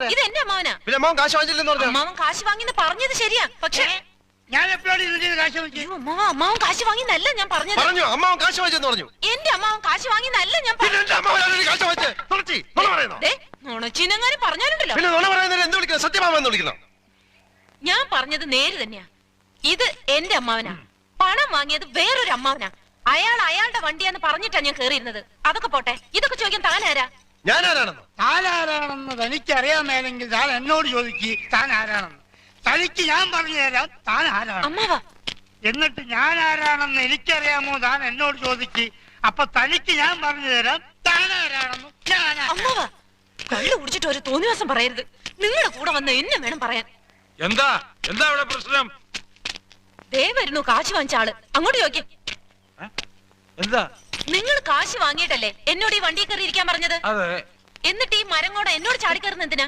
ഇത് എന്റെ അമ്മാവനാ. പിന്നെ അമ്മാവൻ കാശ് വാങ്ങിച്ചില്ലെന്ന് പറഞ്ഞു. അമ്മാവൻ കാശ് വാങ്ങിന്ന് പറഞ്ഞത് ശരിയാ, പക്ഷേ ഞാൻ എപ്പോഴാണ് ഇതിന്റെ കാശ് വാങ്ങിച്ചത്? അയ്യോ, അമ്മാവൻ കാശ് വാങ്ങിന്നല്ല ഞാൻ പറഞ്ഞത്. പറഞ്ഞു അമ്മാവൻ കാശ് വാങ്ങിച്ചെന്ന് പറഞ്ഞു. എന്റെ അമ്മാവൻ കാശ് വാങ്ങിന്നല്ല ഞാൻ പിന്നെ എന്റെ അമ്മാവൻ കാശ് വാങ്ങിച്ചത് നുണച്ചിനങ്ങാനും പറഞ്ഞാലുണ്ടല്ലോ. പിന്നെ നുണ പറയുന്നതിന് എന്ത് വിളിക്കണം? സത്യമാമ എന്ന് വിളിക്കണം. ഞാൻ പറഞ്ഞത് നേര് തന്നെയാ. ഇത് എന്റെ അമ്മാവനാ. പണം വാങ്ങിയത് വേറൊരു അമ്മാവനാ. അയാളുടെ വണ്ടിയാന്ന് പറഞ്ഞിട്ടാ ഞാൻ കേറിയിരുന്നത്. അതൊക്കെ പോട്ടെ, ഇതൊക്കെ ചോദിക്കാൻ താനാരാ? ഞാൻ ആരാണെന്ന്? താൻ ആരാണെന്ന് തനിക്കറിയാമേലെങ്കിൽ താൻ എന്നോട് ചോദിക്ക് താൻ ആരാണെന്ന്. തനിക്ക് ഞാൻ പറഞ്ഞു തരാം താൻ ആരാണ്. അമ്മാവാ, എന്നിട്ട് ഞാൻ ആരാണെന്ന് എനിക്കറിയാമോ താൻ എന്നോട് ചോദിക്ക്. അപ്പൊ തനിക്ക് ഞാൻ പറഞ്ഞു തരാം താൻ ആരാണെന്ന്. അമ്മാവാ, കള്ളു കുടിച്ചിട്ട് ഒരു തോന്നിവാസം പറയരുത്. നിങ്ങളുടെ കൂടെ വന്ന് എന്നെ വേണം പറയാൻ. എന്താ എന്താ ഇവിടെ പ്രശ്നം? ദേ വരുന്നു കാശ് വാങ്ങിച്ച ആള്. അങ്ങോട്ട് ചോദിക്കേ. എന്താ? നിങ്ങൾ കാശ് വാങ്ങിയിട്ടല്ലേ എന്നോട് ഈ വണ്ടി കയറി ഇരിക്കാൻ പറഞ്ഞത്? അതെ. എന്നിട്ട് ഈ മരം കൂടെ എന്നോട് ചാടിക്കയറുന്ന എന്തിനാ?